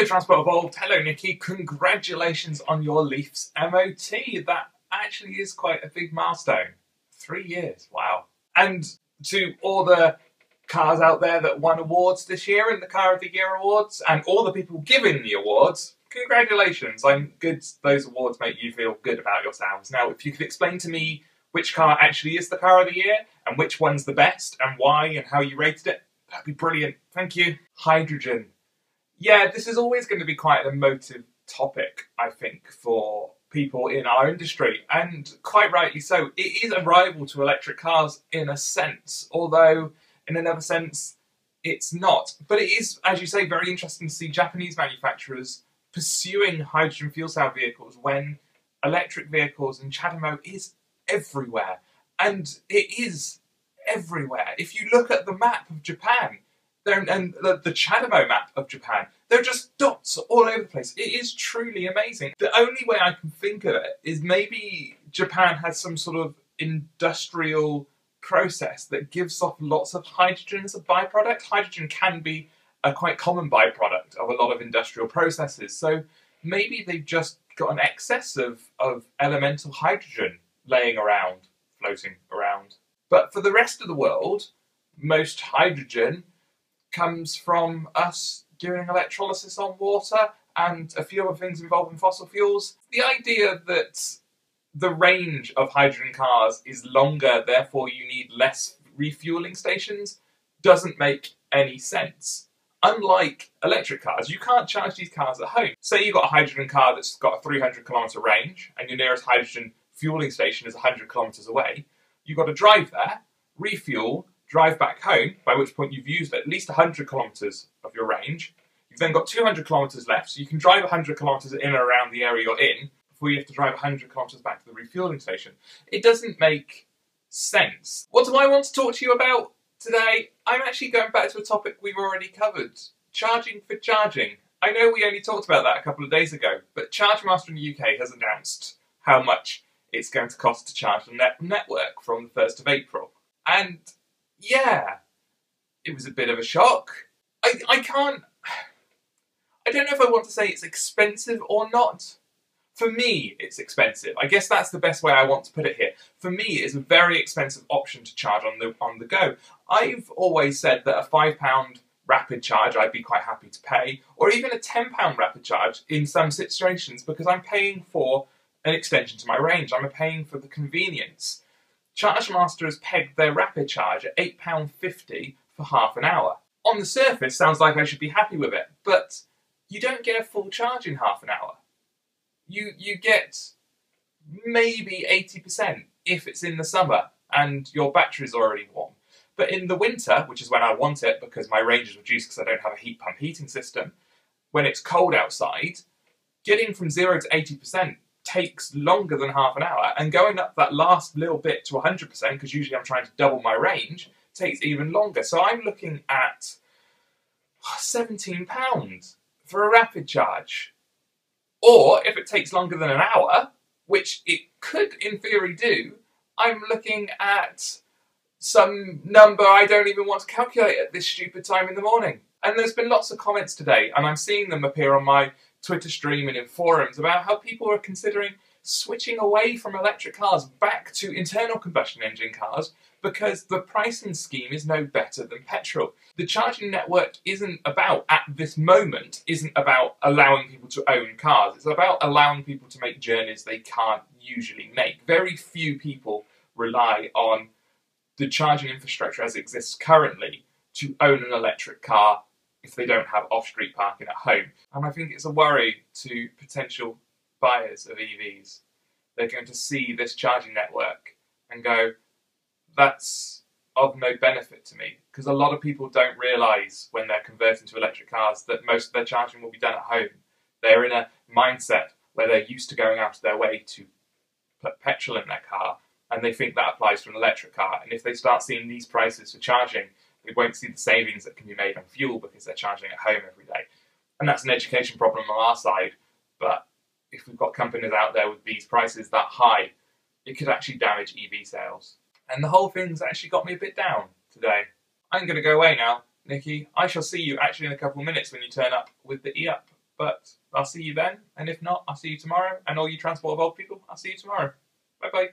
Hello Transport Evolved, hello Nikki, congratulations on your Leafs MOT. That actually is quite a big milestone. 3 years, wow. And to all the cars out there that won awards this year in the Car of the Year awards, and all the people giving the awards, congratulations. I'm good those awards make you feel good about yourselves. Now, if you could explain to me which car actually is the Car of the Year, and which one's the best, and why, and how you rated it, that'd be brilliant. Thank you. Hydrogen. Yeah, this is always going to be quite an emotive topic, I think, for people in our industry, and quite rightly so. It is a rival to electric cars in a sense, although in another sense it's not. But it is, as you say, very interesting to see Japanese manufacturers pursuing hydrogen fuel cell vehicles when electric vehicles and CHAdeMO is everywhere. And it is everywhere. If you look at the map of Japan, and the CHAdeMO map of Japan, there are just dots all over the place. It is truly amazing. The only way I can think of it is maybe Japan has some sort of industrial process that gives off lots of hydrogen as a byproduct. Hydrogen can be a quite common byproduct of a lot of industrial processes. So maybe they've just got an excess of elemental hydrogen laying around, floating around. But for the rest of the world, most hydrogen comes from us doing electrolysis on water and a few other things involving fossil fuels. The idea that the range of hydrogen cars is longer, therefore you need less refueling stations, doesn't make any sense. Unlike electric cars, you can't charge these cars at home. Say you've got a hydrogen car that's got a 300-kilometre range and your nearest hydrogen fueling station is 100 kilometres away. You've got to drive there, refuel, drive back home, by which point you've used at least 100 kilometres of your range. You've then got 200 kilometres left, so you can drive 100 kilometres in and around the area you're in before you have to drive 100 kilometres back to the refueling station. It doesn't make sense. What do I want to talk to you about today? I'm actually going back to a topic we've already covered. Charging for charging. I know we only talked about that a couple of days ago, but ChargeMaster in the UK has announced how much it's going to cost to charge the network from the 1st of April. And yeah, it was a bit of a shock. I don't know if I want to say it's expensive or not. For me, it's expensive. I guess that's the best way I want to put it here. For me, it's a very expensive option to charge on the go. I've always said that a £5 rapid charge I'd be quite happy to pay, or even a £10 rapid charge in some situations, because I'm paying for an extension to my range. I'm paying for the convenience. ChargeMaster has pegged their rapid charge at £8.50 for half an hour. On the surface, sounds like I should be happy with it, but you don't get a full charge in half an hour. You get maybe 80% if it's in the summer and your battery's already warm. But in the winter, which is when I want it because my range is reduced because I don't have a heat pump heating system, when it's cold outside, getting from 0 to 80% takes longer than half an hour, and going up that last little bit to 100%, because usually I'm trying to double my range, takes even longer. So I'm looking at £17 for a rapid charge. Or if it takes longer than an hour, which it could in theory do, I'm looking at some number I don't even want to calculate at this stupid time in the morning. And there's been lots of comments today, and I'm seeing them appear on my Twitter stream and in forums about how people are considering switching away from electric cars back to internal combustion engine cars because the pricing scheme is no better than petrol. The charging network at this moment, isn't about allowing people to own cars. It's about allowing people to make journeys they can't usually make. Very few people rely on the charging infrastructure as it exists currently to own an electric car if they don't have off-street parking at home. And I think it's a worry to potential buyers of EVs. They're going to see this charging network and go, that's of no benefit to me. Because a lot of people don't realise when they're converting to electric cars that most of their charging will be done at home. They're in a mindset where they're used to going out of their way to put petrol in their car, and they think that applies to an electric car. And if they start seeing these prices for charging, they won't see the savings that can be made on fuel because they're charging at home every day. And that's an education problem on our side, but if we've got companies out there with these prices that high, it could actually damage EV sales. And the whole thing's actually got me a bit down today. I'm going to go away now, Nikki. I shall see you actually in a couple of minutes when you turn up with the e-up. But I'll see you then, and if not, I'll see you tomorrow. And all you transport of old people, I'll see you tomorrow. Bye bye.